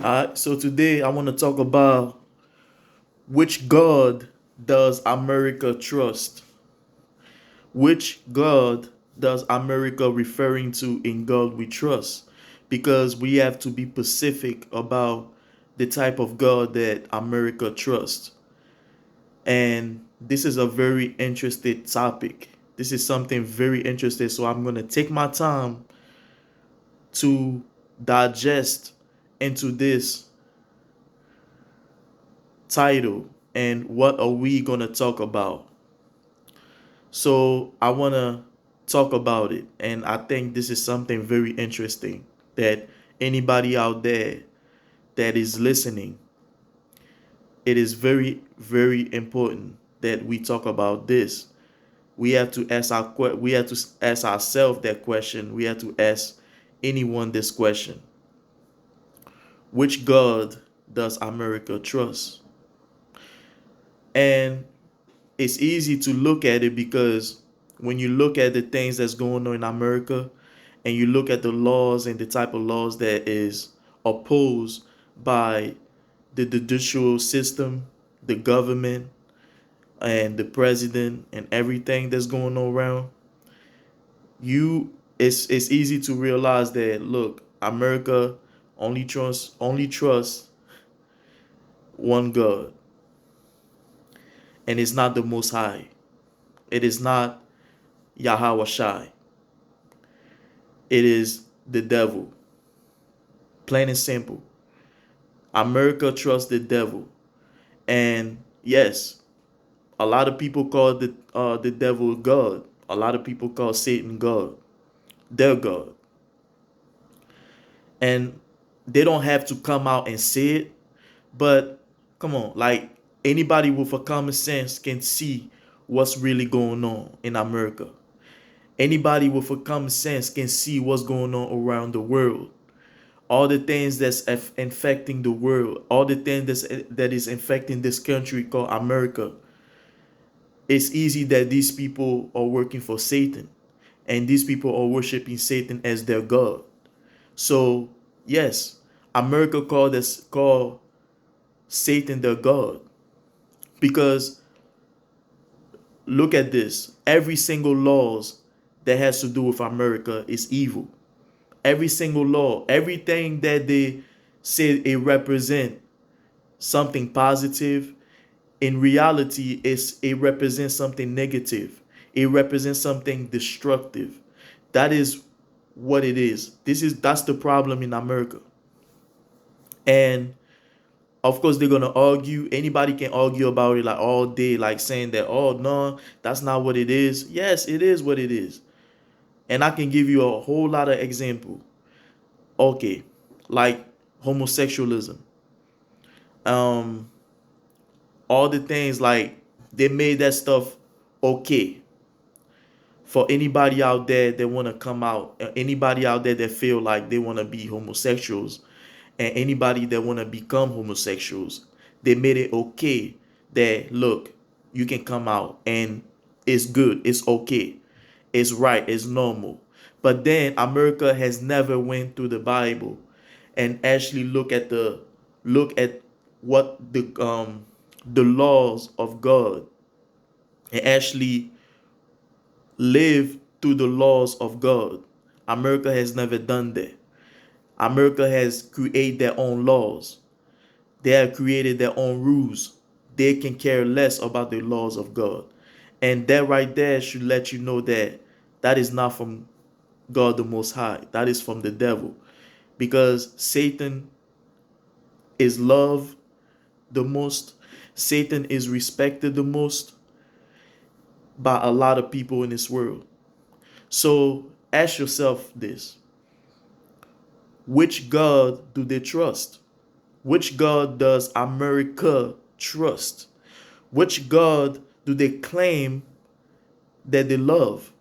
So today I want to talk about which God does America trust? Which God does America referring to in God we trust? Because we have to be specific about the type of God that America trusts. And this is a very interesting topic. This is something very interesting. So I'm going to take my time to digest into this title and what are we going to talk about. So I want to talk about it, and I think this is something very interesting that anybody out there that is listening, it is very very important that we talk about this. We have to ask we have to ask ourselves that question. We have to ask anyone this question: which God does America trust? And it's easy to look at it because when you look at the things that's going on in America and you look at the laws and the type of laws that is opposed by the judicial system, the government, and the president and everything that's going on around, it's easy to realize that look, America only trusts one God, and it's not the Most High. It is not Yahweh Shai. It is the devil. Plain and simple. America trusts the devil. And yes, a lot of people call the devil God. A lot of people call Satan God. Their God. And they don't have to come out and say it, but come on, like anybody with a common sense can see what's really going on in America. Anybody with a common sense can see what's going on around the world. All the things that's infecting the world, all the things that is infecting this country called America. It's easy that these people are working for Satan, and these people are worshiping Satan as their God. So yes, America call Satan their God because look at this. Every single laws that has to do with America is evil. Every single law, everything that they say it represent something positive, in reality it represents something negative. It represents something destructive. That is what it is. That's the problem in America. And of course they're gonna argue. Anybody can argue about it like all day, like saying that, oh no, that's not what it is. Yes, it is what it is. And I can give you a whole lot of example. Okay, like homosexualism. Um, all the things like they made that stuff okay for anybody out there that want to come out, anybody out there that feel like they want to be homosexuals, and anybody that want to become homosexuals. They made it okay that look, you can come out and it's good, it's okay, it's right, it's normal. But then America has never went through the Bible and actually look at what the laws of God, and actually live through the laws of God. America has never done that. America has created their own laws. They have created their own rules. They can care less about the laws of God. And that right there should let you know that that is not from God the Most High. That is from the devil. Because Satan is loved the most. Satan is respected the most by a lot of people in this world. So ask yourself this: which God do they trust? Which God does America trust? Which God do they claim that they love?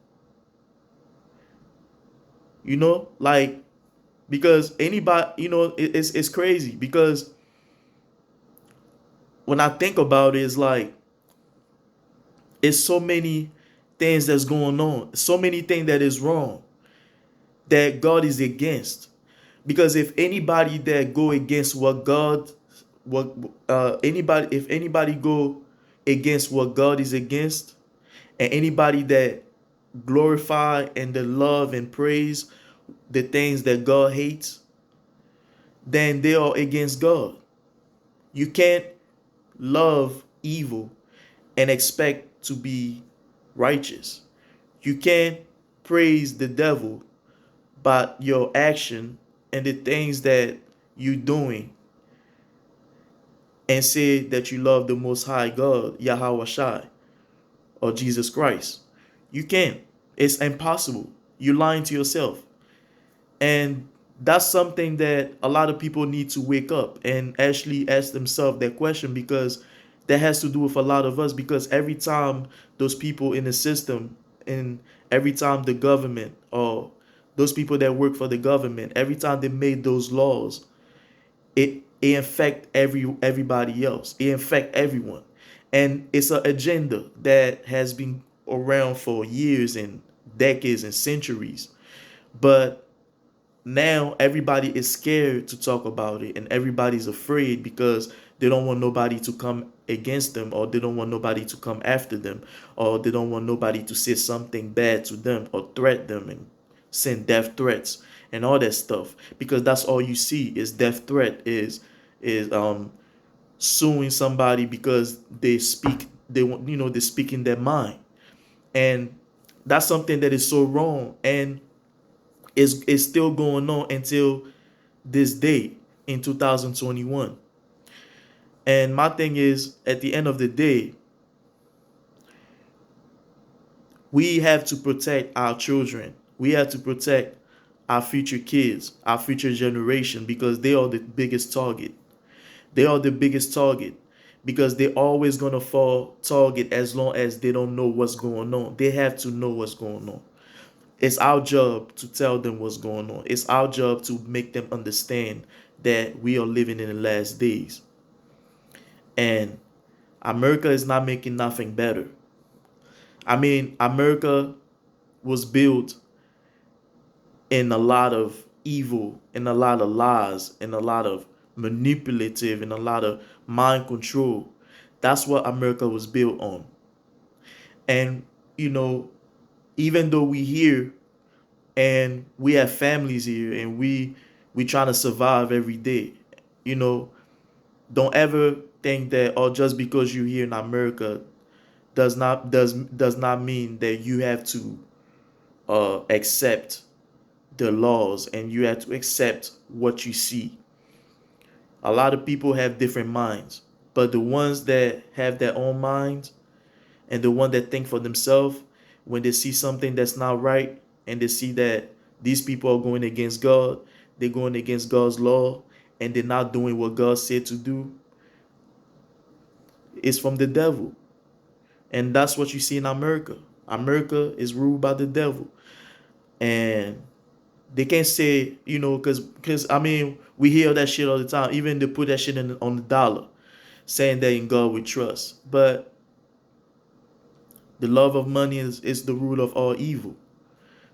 Like, because anybody, it's crazy because when I think about it, it's like it's so many things that's going on, so many things that is wrong that God is against. Because if anybody that go against what God, what anybody, if anybody go against what God is against, and anybody that glorify and the love and praise the things that God hates, then they are against God. You can't love evil and expect to be righteous. You can't praise the devil by your action and the things that you're doing and say that you love the Most High God, Yahweh Shai, or Jesus Christ. You can't. It's impossible. You're lying to yourself. And that's something that a lot of people need to wake up and actually ask themselves that question, because that has to do with a lot of us. Because every time those people in the system, and every time the government, or those people that work for the government, every time they made those laws, it affect everybody else. It affect everyone. And it's an agenda that has been around for years and decades and centuries. But now everybody is scared to talk about it, and everybody's afraid because they don't want nobody to come against them, or they don't want nobody to come after them, or they don't want nobody to say something bad to them or threat them and send death threats and all that stuff, because that's all you see is death threat, is suing somebody because they speak, they want, they speak in their mind. And that's something that is so wrong, and is still going on until this day in 2021. And my thing is, at the end of the day, we have to protect our children. We have to protect our future kids, our future generation, because they are the biggest target. They are the biggest target because they're always going to fall target as long as they don't know what's going on. They have to know what's going on. It's our job to tell them what's going on. It's our job to make them understand that we are living in the last days. And America is not making nothing better. I mean, America was built in a lot of evil, in a lot of lies, in a lot of manipulative, in a lot of mind control. That's what America was built on. And, you know, even though we here and we have families here and we trying to survive every day, you know, don't ever think that, oh, just because you're here in America does not mean that you have to accept the laws and you have to accept what you see. A lot of people have different minds, but the ones that have their own minds and the one that think for themselves, when they see something that's not right and they see that these people are going against God, they're going against God's law, and they're not doing what God said to do, it's from the devil. And that's what you see in America. America is ruled by the devil. And they can't say, because I mean, we hear that shit all the time. Even they put that shit on the dollar, saying that in God we trust. But the love of money is the root of all evil.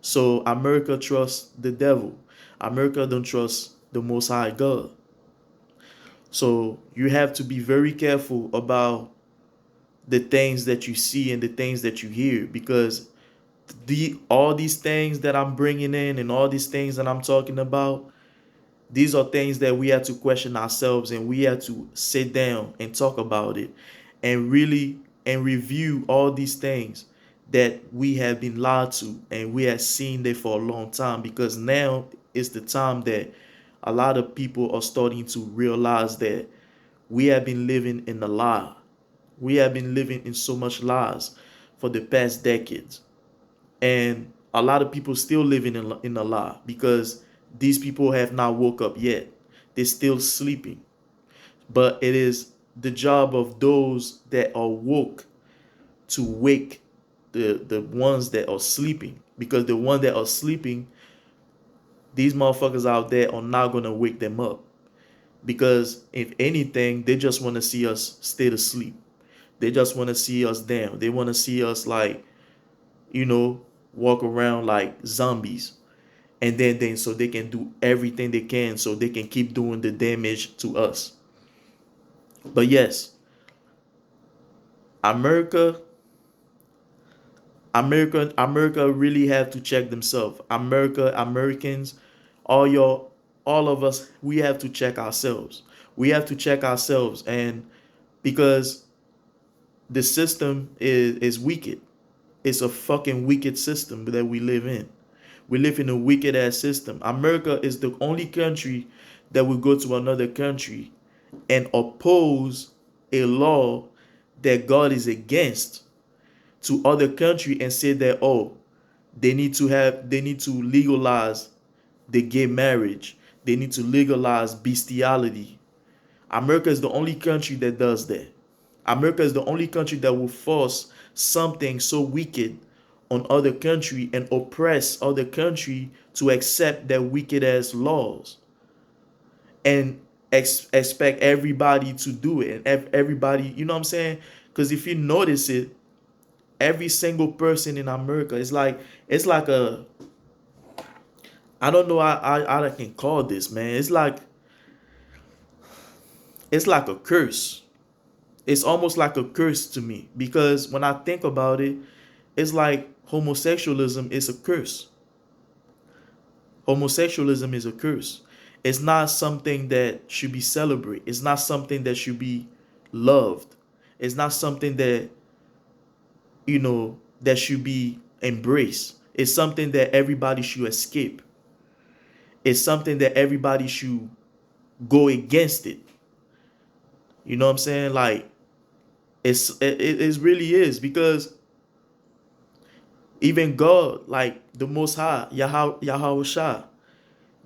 So America trusts the devil. America don't trust the Most High God. So you have to be very careful about the things that you see and the things that you hear, because all these things that I'm bringing in and all these things that I'm talking about, these are things that we have to question ourselves, and we have to sit down and talk about it and really and review all these things that we have been lied to and we have seen there for a long time, because now is the time that a lot of people are starting to realize that we have been living in a lie. We have been living in so much lies for the past decades. And a lot of people still living in a lie because these people have not woke up yet. They're still sleeping. But it is the job of those that are woke to wake the ones that are sleeping. Because the ones that are sleeping, these motherfuckers out there are not going to wake them up. Because if anything, they just want to see us stay asleep. They just want to see us down. They want to see us like, walk around like zombies. and then so they can do everything they can so they can keep doing the damage to us. But yes, America, America really have to check themselves. Americans, all your, all of us, we have to check ourselves. We have to check ourselves, and because the system is wicked. It's a fucking wicked system that we live in. We live in a wicked ass system. America is the only country that will go to another country and oppose a law that God is against to other country and say that, oh, they need to legalize the gay marriage. They need to legalize bestiality. America is the only country that does that. America is the only country that will force something so wicked on other country and oppress other country to accept their wicked ass laws and expect everybody to do it, and everybody, you know what I'm saying? Because if you notice it, every single person in America is like, it's like a, I don't know how I can call this, man. It's like a curse. It's almost like a curse to me, because when I think about it, it's like homosexualism is a curse. Homosexualism is a curse. It's not something that should be celebrated. It's not something that should be loved. It's not something that, that should be embraced. It's something that everybody should escape. It's something that everybody should go against it. You know what I'm saying? Like, it really is, because even God, like the Most High, Yahweh Shah,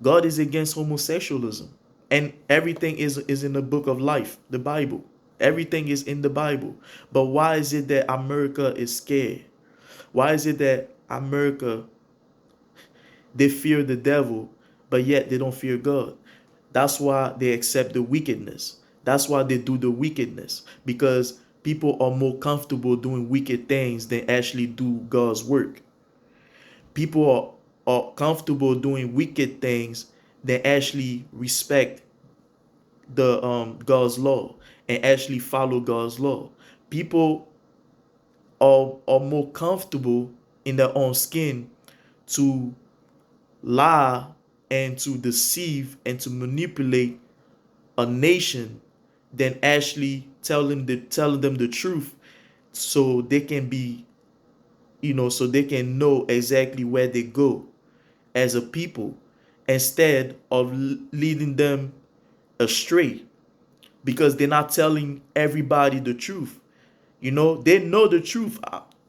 God is against homosexualism. And everything is in the book of life, the Bible. Everything is in the Bible. But why is it that America is scared? Why is it that America, they fear the devil, but yet they don't fear God? That's why they accept the wickedness. That's why they do the wickedness. Because people are more comfortable doing wicked things than actually do God's work. People are comfortable doing wicked things than actually respect the God's law and actually follow God's law. People are more comfortable in their own skin to lie and to deceive and to manipulate a nation than actually telling them the truth, so they can be, so they can know exactly where they go as a people, instead of leading them astray, because they're not telling everybody the truth. They know the truth.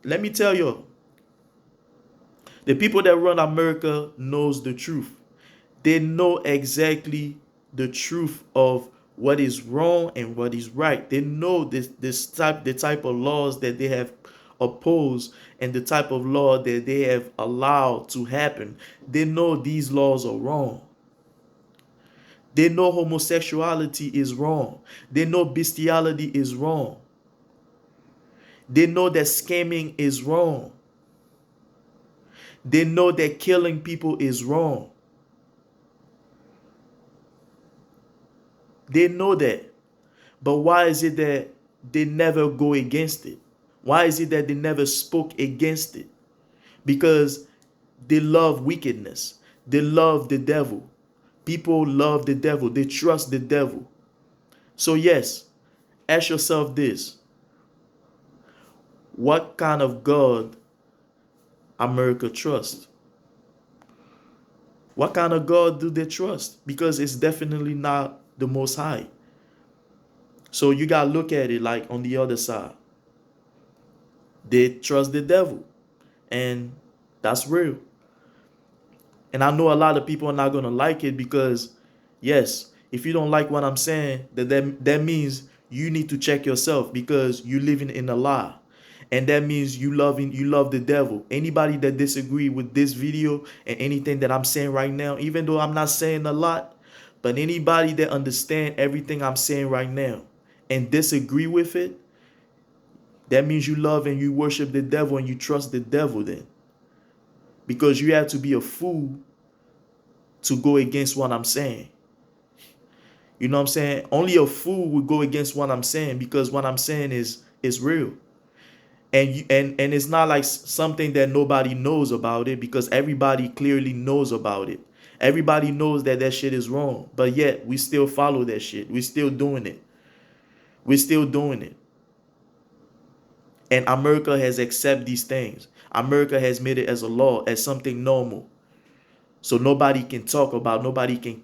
Let me tell you, the people that run America knows the truth. They know exactly the truth of what is wrong and what is right. They know the type of laws that they have opposed and the type of law that they have allowed to happen. They know these laws are wrong. They know homosexuality is wrong. They know bestiality is wrong. They know that scamming is wrong. They know that killing people is wrong. They know that. But why is it that they never go against it? Why is it that they never spoke against it? Because they love wickedness. They love the devil. People love the devil. They trust the devil. So yes, ask yourself this. What kind of God America trusts? What kind of God do they trust? Because it's definitely not the Most High. So you got to look at it like on the other side. They trust the devil. And that's real. And I know a lot of people are not going to like it, because, yes, if you don't like what I'm saying, that means you need to check yourself, because you're living in a lie. And that means you love the devil. Anybody that disagree with this video and anything that I'm saying right now, even though I'm not saying a lot, but anybody that understand everything I'm saying right now and disagree with it, that means you love and you worship the devil and you trust the devil then. Because you have to be a fool to go against what I'm saying. You know what I'm saying? Only a fool would go against what I'm saying, because what I'm saying is real. And it's not like something that nobody knows about it, because everybody clearly knows about it. Everybody knows that that shit is wrong, but yet we still follow that shit. We still doing it. We're still doing it. And America has accepted these things. America has made it as a law, as something normal. So nobody can talk about, nobody can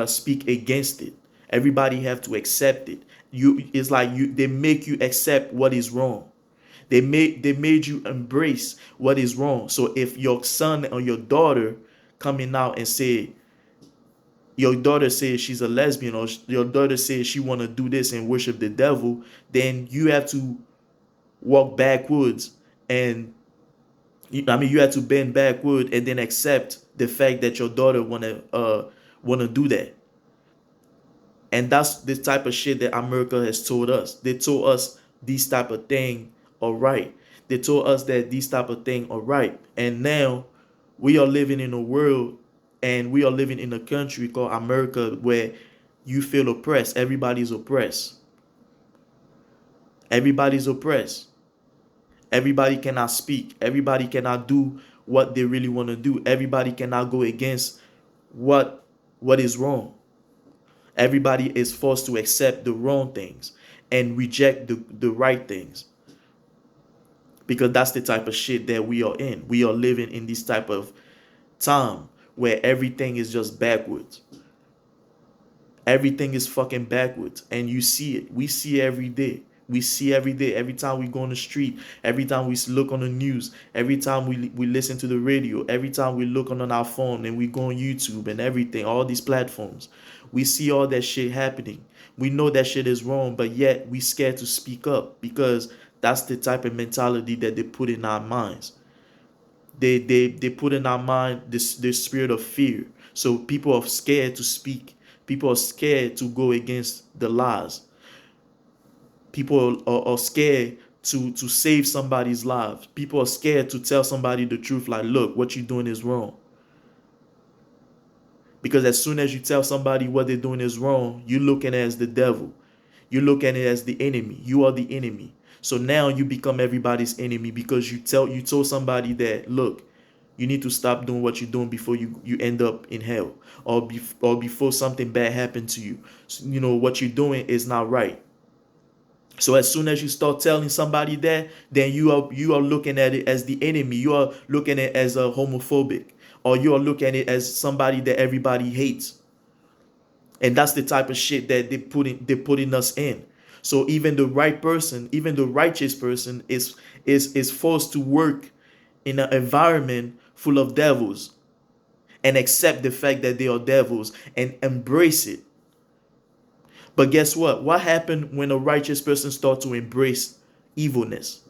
speak against it. Everybody have to accept it. It's like they make you accept what is wrong. They made you embrace what is wrong. So if your son or your daughter coming out and say, your daughter says she's a lesbian, or your daughter says she want to do this and worship the devil, then you have to walk backwards, and you have to bend backward and then accept the fact that your daughter wanna do that. And that's the type of shit that America has told us. They told us these type of thing are right. They told us that these type of thing are right. And now we are living in a world, and we are living in a country called America, where you feel oppressed. Everybody's oppressed. Everybody's oppressed. Everybody cannot speak. Everybody cannot do what they really want to do. Everybody cannot go against what what is wrong. Everybody is forced to accept the wrong things and reject the right things, because that's the type of shit that we are in. We are living in this type of time where everything is just backwards. Everything is fucking backwards, and you see it. We see it every day. We see every day. Every time we go on the street, every time we look on the news, every time we listen to the radio, every time we look on our phone and we go on YouTube and everything, all these platforms, we see all that shit happening. We know that shit is wrong, but yet we scared to speak up, because that's the type of mentality that they put in our minds. They put in our mind this spirit of fear. So people are scared to speak. People are scared to go against the laws. People are scared to save somebody's life. People are scared to tell somebody the truth, like, look, what you're doing is wrong. Because as soon as you tell somebody what they're doing is wrong, you're looking at it as the devil. You look at it as the enemy. You are the enemy. So now you become everybody's enemy, because you told somebody that, look, you need to stop doing what you're doing before you end up in hell, or before something bad happened to you. So, what you're doing is not right. So as soon as you start telling somebody that, then you are looking at it as the enemy. You are looking at it as a homophobic, or you are looking at it as somebody that everybody hates. And that's the type of shit that they're putting us in. So even the right person, even the righteous person, is forced to work in an environment full of devils, and accept the fact that they are devils and embrace it. But guess what? What happened when a righteous person starts to embrace evilness?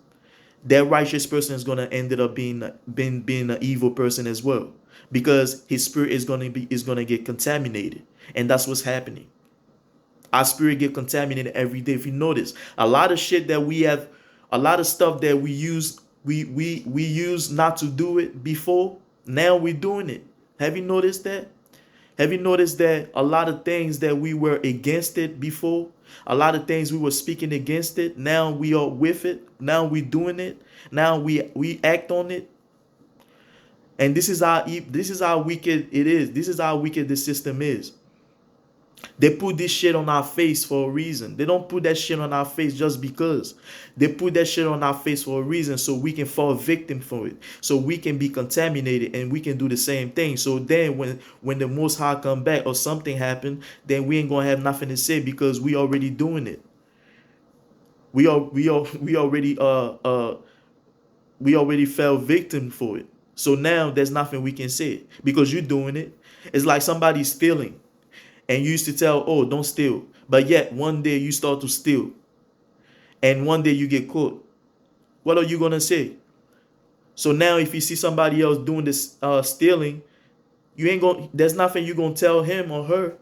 That righteous person is gonna end up being an evil person as well, because his spirit is gonna get contaminated, and that's what's happening. Our spirit get contaminated every day. If you notice, a lot of shit that we have, a lot of stuff that we use not to do it before, now we're doing it. Have you noticed that? Have you noticed that a lot of things that we were against it before, a lot of things we were speaking against it, now we are with it. Now we're doing it. Now we act on it. And this is how wicked it is. This is how wicked the system is. They put this shit on our face for a reason. They don't put that shit on our face just because. They put that shit on our face for a reason, so we can fall victim for it. So we can be contaminated and we can do the same thing. So then when the Most High come back or something happen, then we ain't gonna have nothing to say, because we already doing it. We already fell victim for it. So now there's nothing we can say, because you're doing it. It's like somebody stealing. And you used to tell, oh, don't steal. But yet one day you start to steal. And one day you get caught. What are you going to say? So now if you see somebody else doing this stealing, there's nothing you're going to tell him or her,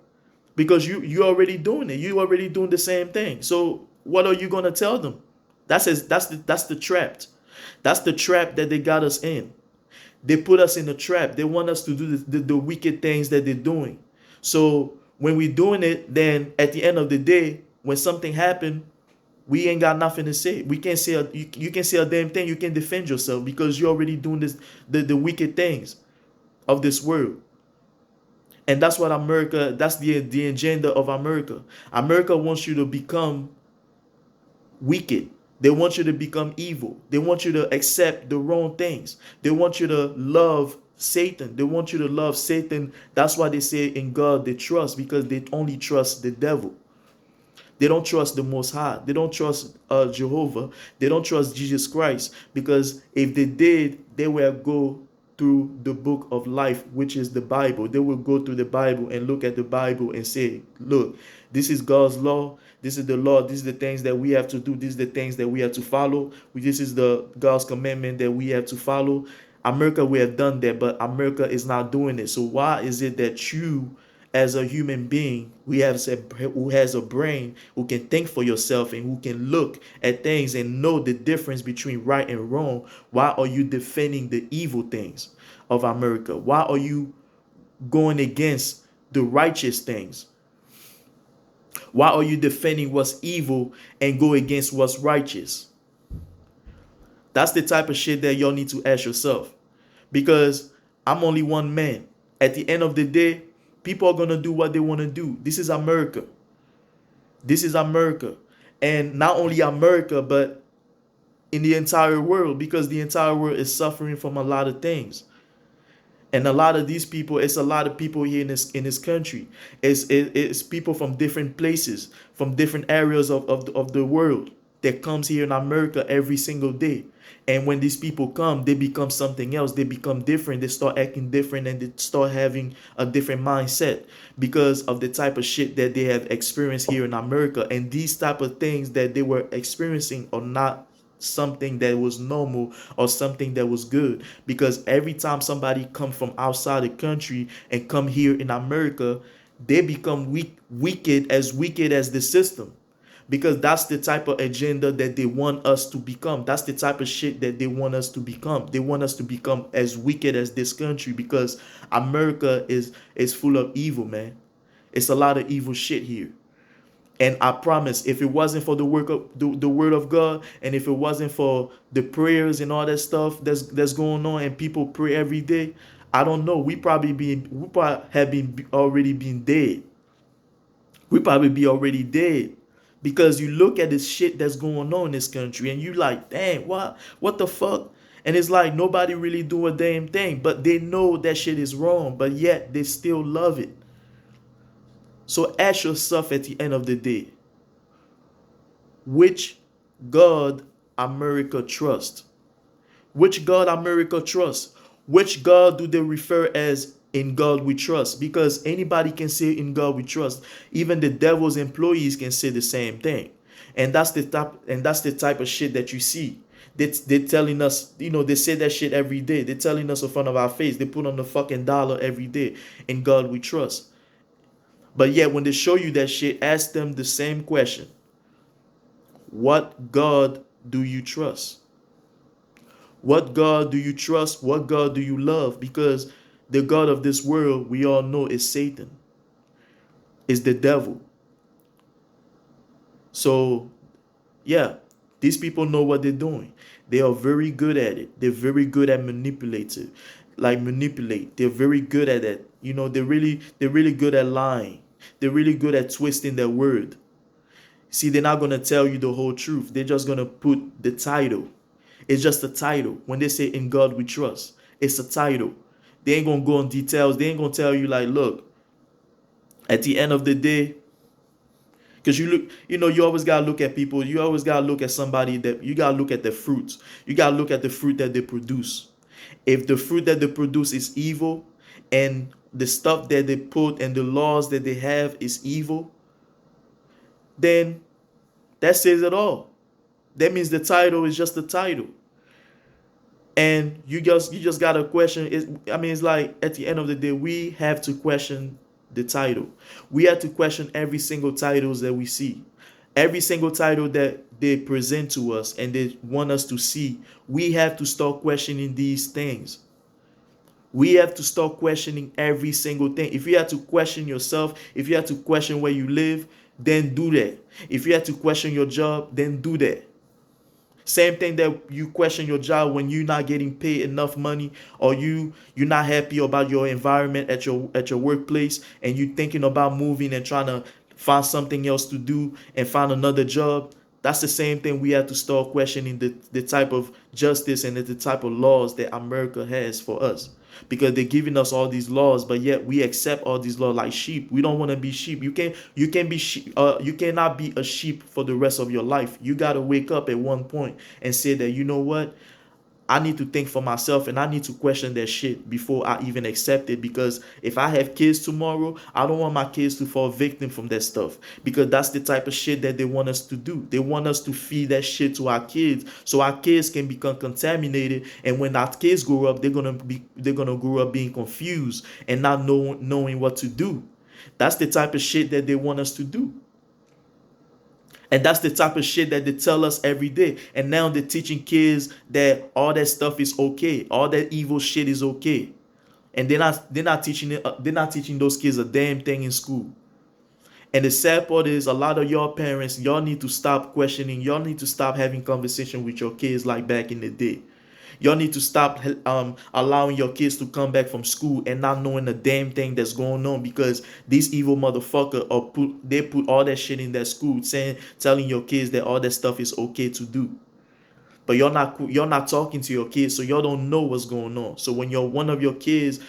because you already doing it. You already doing the same thing. So what are you going to tell them? That's the trap. That's the trap that they got us in. They put us in a trap. They want us to do the wicked things that they're doing. So when we're doing it, then at the end of the day, when something happened, we ain't got nothing to say. We can't say you can say a damn thing. You can defend yourself because you're already doing the wicked things of this world. And that's what America, that's the agenda of America. America wants you to become wicked. They want you to become evil. They want you to accept the wrong things. They want you to love Satan. They want you to love Satan. That's why they say in God they trust, because they only trust the devil. They don't trust the Most High. They don't trust Jehovah. They don't trust Jesus Christ, because if they did, they will go through the book of life, which is the Bible. They will go through the Bible and look at the Bible and say, look, this is God's law. This is the law. This is the things that we have to do. These are the things that we have to follow. This is the God's commandment that we have to follow. America, we have done that, but America is not doing it. So why is it that you, as a human being who has a brain, who can think for yourself and who can look at things and know the difference between right and wrong, why are you defending the evil things of America? Why are you going against the righteous things? Why are you defending what's evil and go against what's righteous? That's the type of shit that y'all need to ask yourself. Because I'm only one man. At the end of the day, people are going to do what they want to do. This is America. This is America. And not only America, but in the entire world, because the entire world is suffering from a lot of things. And a lot of these people, it's a lot of people here in this country. It's people from different places, from different areas of the world that comes here in America every single day. And when these people come, they become something else. They become different. They start acting different, and they start having a different mindset because of the type of shit that they have experienced here in America. And these type of things that they were experiencing are not something that was normal or something that was good, because every time somebody come from outside the country and come here in America, they become wicked as the system, because that's the type of agenda that they want us to become. That's the type of shit that they want us to become. They want us to become as wicked as this country, because America is full of evil, man. It's a lot of evil shit here. And I promise, if it wasn't for the work of the word of God, and if it wasn't for the prayers and all that stuff that's going on, and people pray every day, I don't know. We probably have been already been dead. We probably be already dead, because you look at this shit that's going on in this country, and you like, dang, what the fuck? And it's like nobody really do a damn thing, but they know that shit is wrong, but yet they still love it. So ask yourself at the end of the day, which God America trust? Which God America trust? Which God do they refer as in God we trust? Because anybody can say in God we trust. Even the devil's employees can say the same thing. And that's the type of shit that you see. They're telling us, they say that shit every day. They're telling us in front of our face. They put on the fucking dollar every day. In God we trust. But yet when they show you that shit, ask them the same question. What God do you trust? What God do you trust? What God do you love? Because the God of this world, we all know, is Satan, is the devil. So, yeah, these people know what they're doing. They are very good at it. They're very good at manipulate. They're very good at that. They're really good at lying. They're really good at twisting their word. See, they're not going to tell you the whole truth. They're just going to put the title. It's just a title. When they say in God we trust, it's a title. They ain't going to go in details. They ain't going to tell you like, look, at the end of the day, because you always got to look at people. You always got to look at somebody, that you got to look at the fruits. You got to look at the fruit that they produce. If the fruit that they produce is evil, and the stuff that they put and the laws that they have is evil, then that says it all. That means the title is just the title. And you just gotta question it. I mean, it's like at the end of the day, we have to question the title. We have to question every single titles that we see. Every single title that they present to us and they want us to see. We have to start questioning these things. We have to start questioning every single thing. If you have to question yourself, if you have to question where you live, then do that. If you have to question your job, then do that. Same thing that you question your job when you're not getting paid enough money, or you're not happy about your environment at your workplace, and you thinking about moving and trying to find something else to do and find another job. That's the same thing. We have to start questioning the type of justice and the type of laws that America has for us, because they're giving us all these laws, but yet we accept all these laws like sheep. We don't want to be sheep. You can be sheep. You cannot be a sheep for the rest of your life. You got to wake up at one point and say that, you know what, I need to think for myself, and I need to question that shit before I even accept it. Because if I have kids tomorrow, I don't want my kids to fall victim from that stuff, because that's the type of shit that they want us to do. They want us to feed that shit to our kids, so our kids can become contaminated. And when our kids grow up, they're gonna grow up being confused and not knowing what to do. That's the type of shit that they want us to do. And that's the type of shit that they tell us every day. And now they're teaching kids that all that stuff is okay. All that evil shit is okay. And they're not teaching it, they're not teaching those kids a damn thing in school. And the sad part is, a lot of y'all parents, y'all need to stop questioning. Y'all need to stop having conversation with your kids like back in the day. Y'all need to stop allowing your kids to come back from school and not knowing the damn thing that's going on, because these evil motherfucker they put all that shit in that school, telling your kids that all that stuff is okay to do. But you're not talking to your kids, so y'all don't know what's going on. So when one of your kids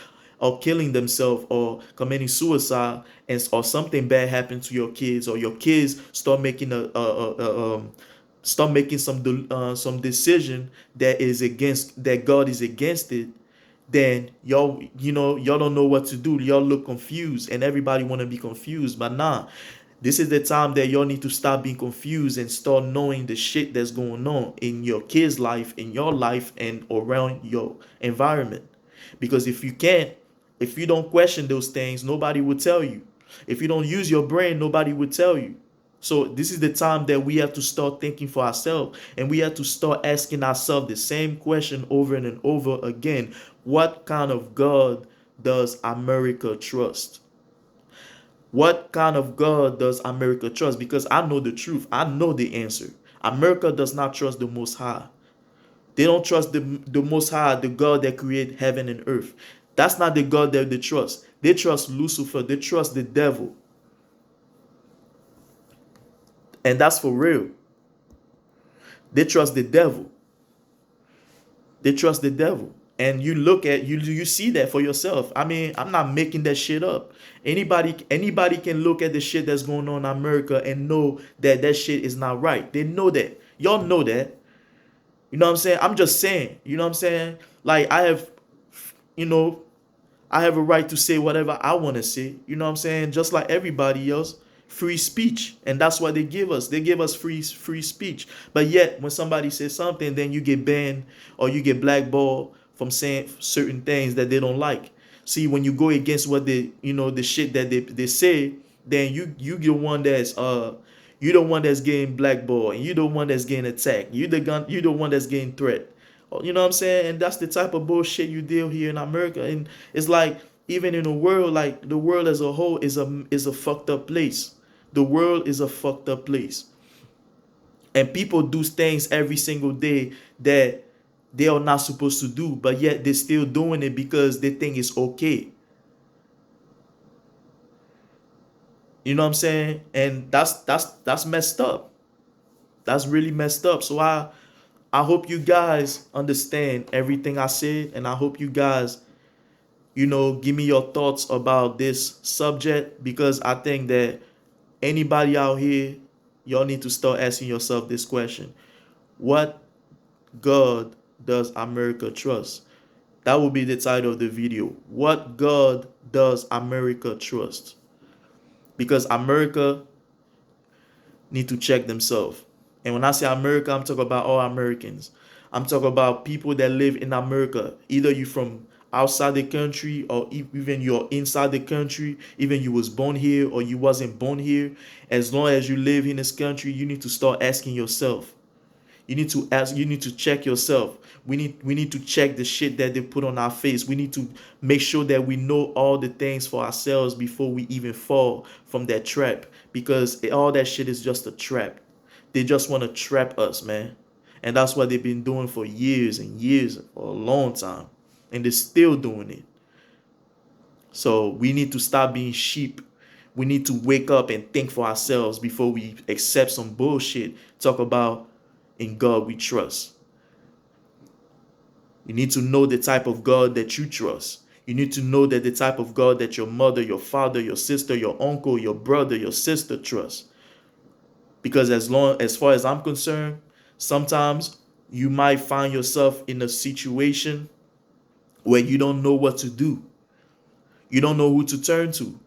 are killing themselves or committing suicide, and or something bad happens to your kids, or your kids start making some decision that God is against it, then y'all don't know what to do. Y'all look confused, and everybody want to be confused. But nah, this is the time that y'all need to stop being confused and start knowing the shit that's going on in your kids' life, in your life, and around your environment. Because if you don't question those things, nobody will tell you. If you don't use your brain, nobody will tell you. So this is the time that we have to start thinking for ourselves, and we have to start asking ourselves the same question over and over again. What kind of God does America trust? What kind of God does America trust? Because I know the truth. I know the answer. America does not trust the Most High. They don't trust the Most High, the God that created heaven and earth. That's not the God that they trust. They trust Lucifer. They trust the devil. And that's for real. They trust the devil. They trust the devil. And you see that for yourself. I mean, I'm not making that shit up. Anybody can look at the shit that's going on in America and know that that shit is not right. They know that. Y'all know that. You know what I'm saying? I'm just saying. You know what I'm saying? Like, you know, I have a right to say whatever I want to say. You know what I'm saying? Just like everybody else. Free speech. And that's what they give us. They give us free speech. But yet, when somebody says something, then you get banned or you get blackballed from saying certain things that they don't like. See, when you go against what the shit that they say, then you the one that's getting blackballed, and you the one that's getting attacked. You the one that's getting threat. You know what I'm saying? And that's the type of bullshit you deal here in America. And it's like, even in the world, like the world as a whole is a fucked up place. The world is a fucked up place. And people do things every single day that they are not supposed to do, but yet they're still doing it because they think it's okay. You know what I'm saying? And that's messed up. That's really messed up. So I hope you guys understand everything I said, and I hope you guys, give me your thoughts about this subject, because I think that anybody out here, y'all need to start asking yourself this question. What God does America trust? That will be the title of the video. What God does America trust? Because America need to check themselves. And when I say America, I'm talking about all Americans. I'm talking about people that live in America. Either you from outside the country, or even you're inside the country, even you was born here or you wasn't born here. As long as you live in this country, you need to start asking yourself. You need to ask, you need to check yourself. We need to check the shit that they put on our face. We need to make sure that we know all the things for ourselves before we even fall from that trap, because all that shit is just a trap. They just want to trap us, man. And that's what they've been doing for years and years, for a long time. And they're still doing it. So we need to stop being sheep. We need to wake up and think for ourselves before we accept some bullshit. Talk about in God we trust. You need to know the type of God that you trust. You need to know that the type of God that your mother, your father, your sister, your uncle, your brother, your sister trust. Because as far as I'm concerned, sometimes you might find yourself in a situation where you don't know what to do. You don't know who to turn to.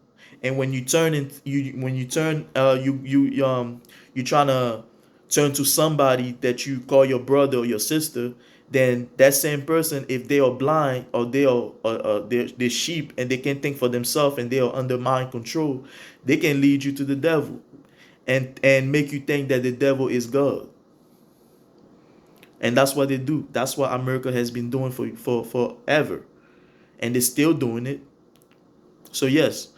And when you turn in, you when you turn you're trying to turn to somebody that you call your brother or your sister, then that same person, if they are blind or they are they're sheep and they can think for themselves and they are under mind control, they can lead you to the devil and make you think that the devil is God. And that's what they do. That's what America has been doing for forever, and they're still doing it. So yes,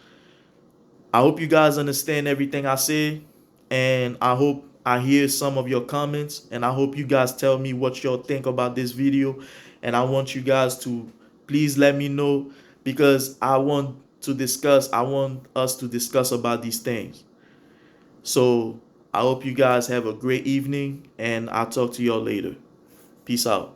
I hope you guys understand everything I say, and I hope I hear some of your comments, and I hope you guys tell me what y'all think about this video, and I want you guys to please let me know, because I want us to discuss about these things. So I hope you guys have a great evening, and I'll talk to y'all later. Peace out.